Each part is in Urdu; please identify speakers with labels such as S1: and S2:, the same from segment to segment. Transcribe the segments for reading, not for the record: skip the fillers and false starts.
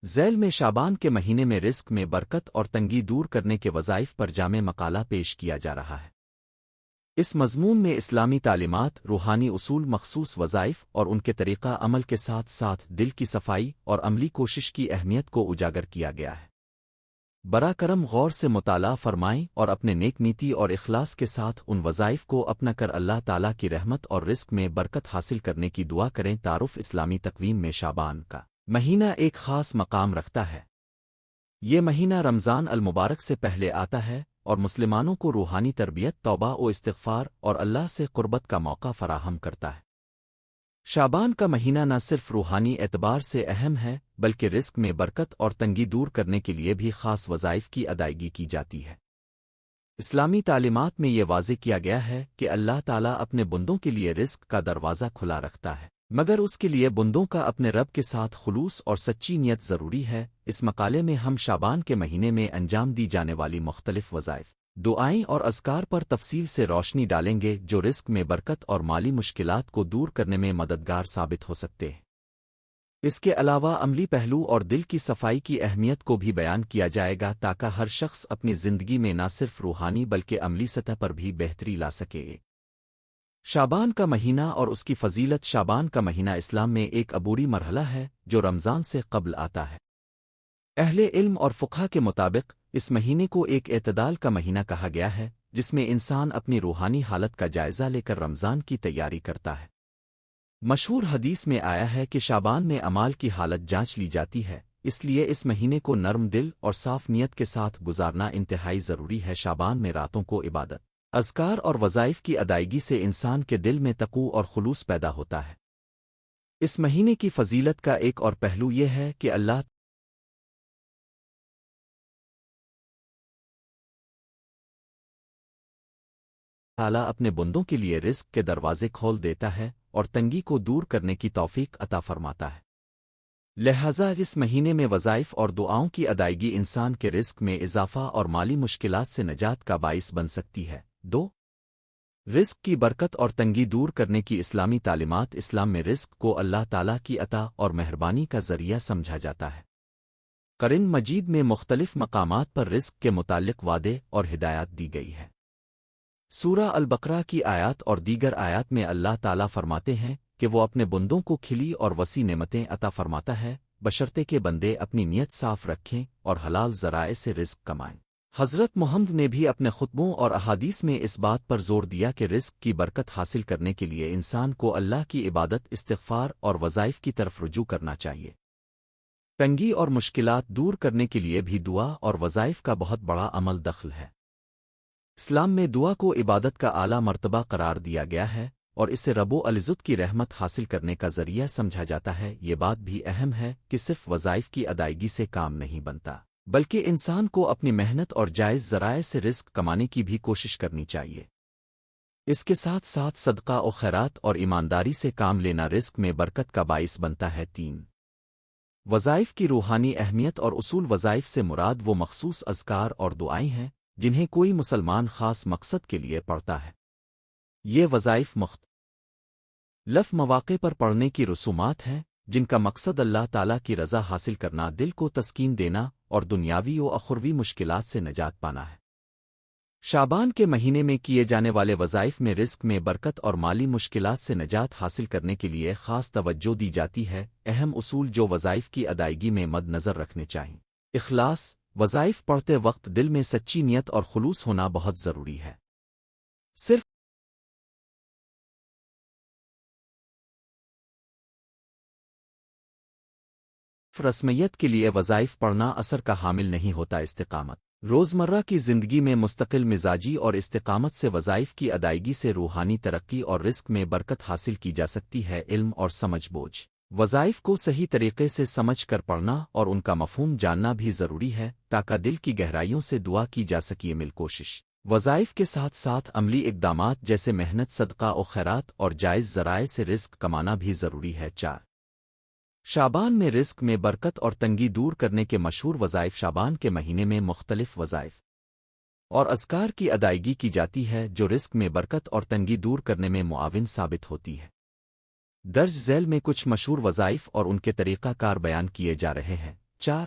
S1: ذیل میں شعبان کے مہینے میں رزق میں برکت اور تنگی دور کرنے کے وظائف پر جامع مقالہ پیش کیا جا رہا ہے۔ اس مضمون میں اسلامی تعلیمات، روحانی اصول، مخصوص وظائف اور ان کے طریقہ عمل کے ساتھ ساتھ دل کی صفائی اور عملی کوشش کی اہمیت کو اجاگر کیا گیا ہے۔ برا کرم غور سے مطالعہ فرمائیں اور اپنے نیک نیتی اور اخلاص کے ساتھ ان وظائف کو اپنا کر اللہ تعالیٰ کی رحمت اور رزق میں برکت حاصل کرنے کی دعا کریں۔ تعارف اسلامی تقویم میں شعبان کا مہینہ ایک خاص مقام رکھتا ہے۔ یہ مہینہ رمضان المبارک سے پہلے آتا ہے اور مسلمانوں کو روحانی تربیت، توبہ و استغفار اور اللہ سے قربت کا موقع فراہم کرتا ہے۔ شعبان کا مہینہ نہ صرف روحانی اعتبار سے اہم ہے بلکہ رزق میں برکت اور تنگی دور کرنے کے لیے بھی خاص وظائف کی ادائیگی کی جاتی ہے۔ اسلامی تعلیمات میں یہ واضح کیا گیا ہے کہ اللہ تعالیٰ اپنے بندوں کے لیے رزق کا دروازہ کھلا رکھتا ہے، مگر اس کے لیے بندوں کا اپنے رب کے ساتھ خلوص اور سچی نیت ضروری ہے۔ اس مقالے میں ہم شعبان کے مہینے میں انجام دی جانے والی مختلف وظائف، دعائیں اور اذکار پر تفصیل سے روشنی ڈالیں گے جو رزق میں برکت اور مالی مشکلات کو دور کرنے میں مددگار ثابت ہو سکتے ہیں۔ اس کے علاوہ عملی پہلو اور دل کی صفائی کی اہمیت کو بھی بیان کیا جائے گا تاکہ ہر شخص اپنی زندگی میں نہ صرف روحانی بلکہ عملی سطح پر بھی بہتری لا سکے۔ شعبان کا مہینہ اور اس کی فضیلت۔ شعبان کا مہینہ اسلام میں ایک عبوری مرحلہ ہے جو رمضان سے قبل آتا ہے۔ اہل علم اور فقہ کے مطابق اس مہینے کو ایک اعتدال کا مہینہ کہا گیا ہے جس میں انسان اپنی روحانی حالت کا جائزہ لے کر رمضان کی تیاری کرتا ہے۔ مشہور حدیث میں آیا ہے کہ شعبان میں اعمال کی حالت جانچ لی جاتی ہے، اس لیے اس مہینے کو نرم دل اور صاف نیت کے ساتھ گزارنا انتہائی ضروری ہے۔ شعبان میں راتوں کو عبادت، اذکار اور وظائف کی ادائیگی سے انسان کے دل میں تقوی اور خلوص پیدا ہوتا ہے۔ اس مہینے کی فضیلت کا ایک اور پہلو یہ ہے کہ اللہ تعالیٰ اپنے بندوں کے لیے رزق کے دروازے کھول دیتا ہے اور تنگی کو دور کرنے کی توفیق عطا فرماتا ہے۔ لہذا اس مہینے میں وظائف اور دعاؤں کی ادائیگی انسان کے رزق میں اضافہ اور مالی مشکلات سے نجات کا باعث بن سکتی ہے۔ رزق کی برکت اور تنگی دور کرنے کی اسلامی تعلیمات۔ اسلام میں رزق کو اللہ تعالیٰ کی عطا اور مہربانی کا ذریعہ سمجھا جاتا ہے۔ قرآن مجید میں مختلف مقامات پر رزق کے متعلق وعدے اور ہدایات دی گئی ہے۔ سورہ البقرہ کی آیات اور دیگر آیات میں اللہ تعالیٰ فرماتے ہیں کہ وہ اپنے بندوں کو کھلی اور وسیع نعمتیں عطا فرماتا ہے بشرطے کہ بندے اپنی نیت صاف رکھیں اور حلال ذرائع سے رزق کمائیں۔ حضرت محمد نے بھی اپنے خطبوں اور احادیث میں اس بات پر زور دیا کہ رزق کی برکت حاصل کرنے کے لیے انسان کو اللہ کی عبادت، استغفار اور وظائف کی طرف رجوع کرنا چاہیے۔ تنگی اور مشکلات دور کرنے کے لیے بھی دعا اور وظائف کا بہت بڑا عمل دخل ہے۔ اسلام میں دعا کو عبادت کا اعلیٰ مرتبہ قرار دیا گیا ہے اور اسے رب العزت کی رحمت حاصل کرنے کا ذریعہ سمجھا جاتا ہے۔ یہ بات بھی اہم ہے کہ صرف وظائف کی ادائیگی سے کام نہیں بنتا بلکہ انسان کو اپنی محنت اور جائز ذرائع سے رزق کمانے کی بھی کوشش کرنی چاہیے۔ اس کے ساتھ ساتھ صدقہ و خیرات اور ایمانداری سے کام لینا رزق میں برکت کا باعث بنتا ہے۔ وظائف کی روحانی اہمیت اور اصول۔ وظائف سے مراد وہ مخصوص اذکار اور دعائیں ہیں جنہیں کوئی مسلمان خاص مقصد کے لیے پڑھتا ہے۔ یہ وظائف مختلف مواقع پر پڑھنے کی رسومات ہیں جن کا مقصد اللہ تعالیٰ کی رضا حاصل کرنا، دل کو تسکین دینا اور دنیاوی و اخروی مشکلات سے نجات پانا ہے۔ شعبان کے مہینے میں کیے جانے والے وظائف میں رزق میں برکت اور مالی مشکلات سے نجات حاصل کرنے کے لیے خاص توجہ دی جاتی ہے۔ اہم اصول جو وظائف کی ادائیگی میں مد نظر رکھنے چاہئیں۔ اخلاص۔ وظائف پڑھتے وقت دل میں سچی نیت اور خلوص ہونا بہت ضروری ہے۔ صرف رسمیت کے لیے وظائف پڑھنا اثر کا حامل نہیں ہوتا۔ استقامت۔ روزمرہ کی زندگی میں مستقل مزاجی اور استقامت سے وظائف کی ادائیگی سے روحانی ترقی اور رزق میں برکت حاصل کی جا سکتی ہے۔ علم اور سمجھ بوجھ۔ وظائف کو صحیح طریقے سے سمجھ کر پڑھنا اور ان کا مفہوم جاننا بھی ضروری ہے تاکہ دل کی گہرائیوں سے دعا کی جا سکے۔ مل کوشش۔ وظائف کے ساتھ ساتھ عملی اقدامات جیسے محنت، صدقہ و خیرات اور جائز ذرائع سے رزق کمانا بھی ضروری ہے۔ شعبان میں رزق میں برکت اور تنگی دور کرنے کے مشہور وظائف۔ شعبان کے مہینے میں مختلف وظائف اور اذکار کی ادائیگی کی جاتی ہے جو رزق میں برکت اور تنگی دور کرنے میں معاون ثابت ہوتی ہے۔ درج ذیل میں کچھ مشہور وظائف اور ان کے طریقہ کار بیان کیے جا رہے ہیں۔ 4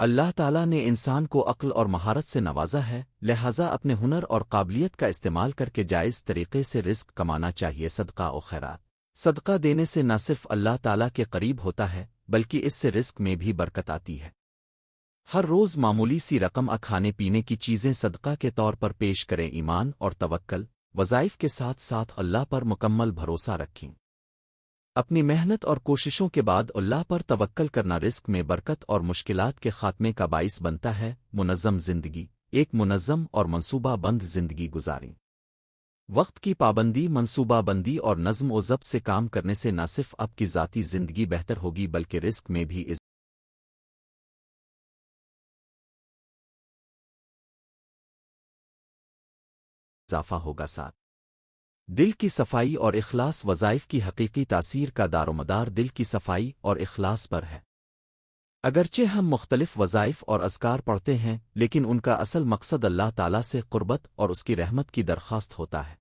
S1: اللہ تعالیٰ نے انسان کو عقل اور مہارت سے نوازا ہے، لہٰذا اپنے ہنر اور قابلیت کا استعمال کر کے جائز طریقے سے رزق کمانا چاہیے۔ صدقہ و خیرات صدقہ دینے سے نہ صرف اللہ تعالیٰ کے قریب ہوتا ہے بلکہ اس سے رزق میں بھی برکت آتی ہے۔ ہر روز معمولی سی رقم کھانے پینے کی چیزیں صدقہ کے طور پر پیش کریں، ایمان اور توکل وظائف کے ساتھ ساتھ اللہ پر مکمل بھروسہ رکھیں۔ اپنی محنت اور کوششوں کے بعد اللہ پر توکل کرنا رزق میں برکت اور مشکلات کے خاتمے کا باعث بنتا ہے۔ منظم زندگی ایک منظم اور منصوبہ بند زندگی گزاریں۔ وقت کی پابندی، منصوبہ بندی اور نظم و ضبط سے کام کرنے سے نہ صرف آپ کی ذاتی زندگی بہتر ہوگی بلکہ رزق میں بھی اضافہ ہوگا۔ ساتھ دل کی صفائی اور اخلاص وظائف کی حقیقی تاثیر کا دارومدار دل کی صفائی اور اخلاص پر ہے۔ اگرچہ ہم مختلف وظائف اور اذکار پڑھتے ہیں لیکن ان کا اصل مقصد اللہ تعالیٰ سے قربت اور اس کی رحمت کی درخواست ہوتا ہے۔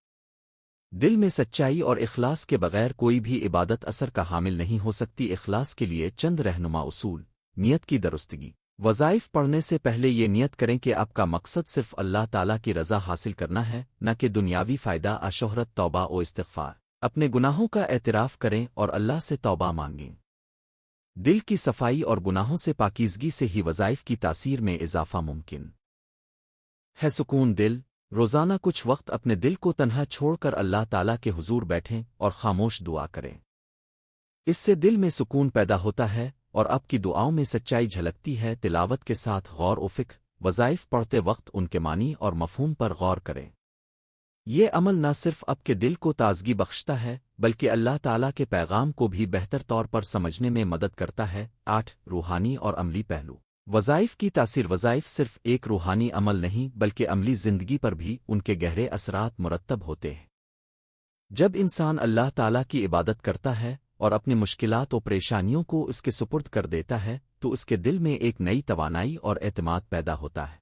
S1: دل میں سچائی اور اخلاص کے بغیر کوئی بھی عبادت اثر کا حامل نہیں ہو سکتی۔ اخلاص کے لیے چند رہنما اصول۔ نیت کی درستگی وظائف پڑھنے سے پہلے یہ نیت کریں کہ آپ کا مقصد صرف اللہ تعالیٰ کی رضا حاصل کرنا ہے، نہ کہ دنیاوی فائدہ۔ شہرت توبہ و استغفار اپنے گناہوں کا اعتراف کریں اور اللہ سے توبہ مانگیں۔ دل کی صفائی اور گناہوں سے پاکیزگی سے ہی وظائف کی تاثیر میں اضافہ ممکن ہے۔ سکون دل روزانہ کچھ وقت اپنے دل کو تنہا چھوڑ کر اللہ تعالیٰ کے حضور بیٹھیں اور خاموش دعا کریں۔ اس سے دل میں سکون پیدا ہوتا ہے اور آپ کی دعاؤں میں سچائی جھلکتی ہے۔ تلاوت کے ساتھ غور و فکر وظائف پڑھتے وقت ان کے معنی اور مفہوم پر غور کریں۔ یہ عمل نہ صرف آپ کے دل کو تازگی بخشتا ہے بلکہ اللہ تعالیٰ کے پیغام کو بھی بہتر طور پر سمجھنے میں مدد کرتا ہے۔ 8 روحانی اور عملی پہلو وظائف کی تاثیر وظائف صرف ایک روحانی عمل نہیں بلکہ عملی زندگی پر بھی ان کے گہرے اثرات مرتب ہوتے ہیں۔ جب انسان اللہ تعالیٰ کی عبادت کرتا ہے اور اپنی مشکلات و پریشانیوں کو اس کے سپرد کر دیتا ہے تو اس کے دل میں ایک نئی توانائی اور اعتماد پیدا ہوتا ہے۔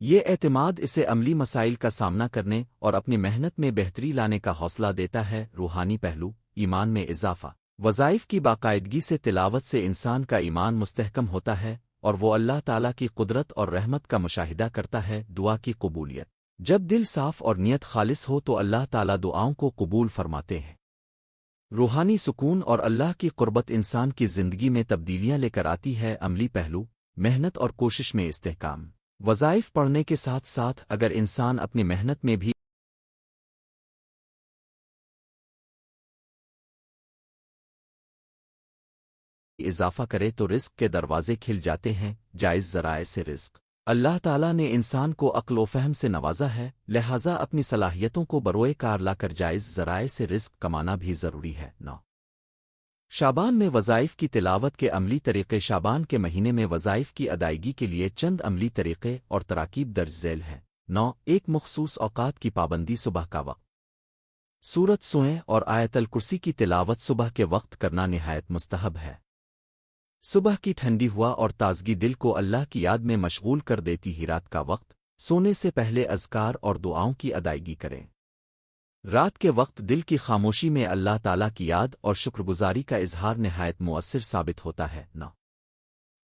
S1: یہ اعتماد اسے عملی مسائل کا سامنا کرنے اور اپنی محنت میں بہتری لانے کا حوصلہ دیتا ہے۔ روحانی پہلو ایمان میں اضافہ وظائف کی باقاعدگی سے تلاوت سے انسان کا ایمان مستحکم ہوتا ہے اور وہ اللہ تعالیٰ کی قدرت اور رحمت کا مشاہدہ کرتا ہے۔ دعا کی قبولیت جب دل صاف اور نیت خالص ہو تو اللہ تعالیٰ دعاؤں کو قبول فرماتے ہیں۔ روحانی سکون اور اللہ کی قربت انسان کی زندگی میں تبدیلیاں لے کر آتی ہے۔ عملی پہلو محنت اور کوشش میں استحکام وظائف پڑھنے کے ساتھ ساتھ اگر انسان اپنی محنت میں بھی اضافہ کرے تو رزق کے دروازے کھل جاتے ہیں۔ جائز ذرائع سے رزق اللہ تعالیٰ نے انسان کو عقل و فہم سے نوازا ہے، لہٰذا اپنی صلاحیتوں کو بروئے کار لا کر جائز ذرائع سے رزق کمانا بھی ضروری ہے۔ 9 شعبان میں وظائف کی تلاوت کے عملی طریقے شعبان کے مہینے میں وظائف کی ادائیگی کے لیے چند عملی طریقے اور تراکیب درج ذیل ہیں۔ 9 ایک مخصوص اوقات کی پابندی صبح کا وقت سورت سوئیں اور آیت الکرسی کی تلاوت صبح کے وقت کرنا نہایت مستحب ہے۔ صبح کی ٹھنڈی ہوا اور تازگی دل کو اللہ کی یاد میں مشغول کر دیتی ہے۔ رات کا وقت سونے سے پہلے اذکار اور دعاؤں کی ادائیگی کریں۔ رات کے وقت دل کی خاموشی میں اللہ تعالیٰ کی یاد اور شکرگزاری کا اظہار نہایت مؤثر ثابت ہوتا ہے۔ 9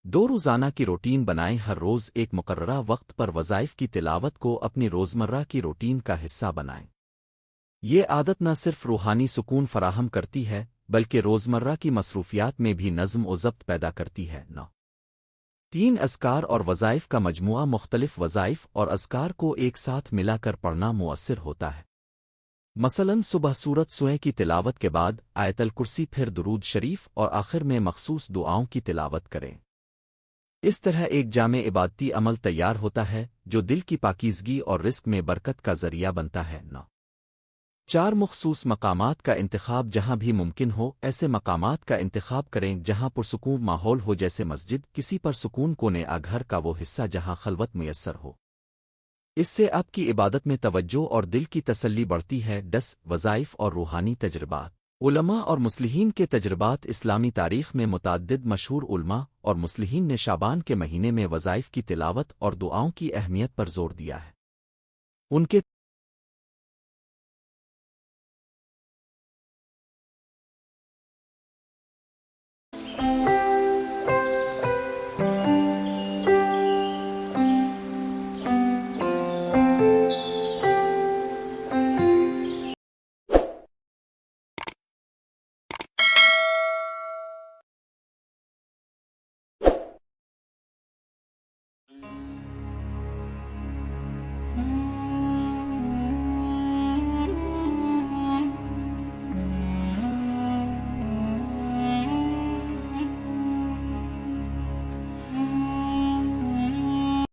S1: 2 روزانہ کی روٹین بنائیں۔ ہر روز ایک مقررہ وقت پر وظائف کی تلاوت کو اپنی روزمرہ کی روٹین کا حصہ بنائیں۔ یہ عادت نہ صرف روحانی سکون فراہم کرتی ہے بلکہ روزمرہ کی مصروفیات میں بھی نظم و ضبط پیدا کرتی ہے۔ 9 3 اذکار اور وظائف کا مجموعہ مختلف وظائف اور اذکار کو ایک ساتھ ملا کر پڑھنا مؤثر ہوتا ہے۔ مثلاً صبح سورت سوئیں کی تلاوت کے بعد آیت الکرسی، پھر درود شریف اور آخر میں مخصوص دعاؤں کی تلاوت کریں۔ اس طرح ایک جامع عبادتی عمل تیار ہوتا ہے جو دل کی پاکیزگی اور رزق میں برکت کا ذریعہ بنتا ہے۔ 9 4 مخصوص مقامات کا انتخاب جہاں بھی ممکن ہو ایسے مقامات کا انتخاب کریں جہاں پرسکون ماحول ہو، جیسے مسجد، کسی پرسکون کونے گھر کا وہ حصہ جہاں خلوت میسر ہو۔ اس سے آپ کی عبادت میں توجہ اور دل کی تسلی بڑھتی ہے۔ 10 وظائف اور روحانی تجربات علماء اور مصلحین کے تجربات اسلامی تاریخ میں متعدد مشہور علماء اور مصلحین نے شعبان کے مہینے میں وظائف کی تلاوت اور دعاؤں کی اہمیت پر زور دیا ہے۔ ان کے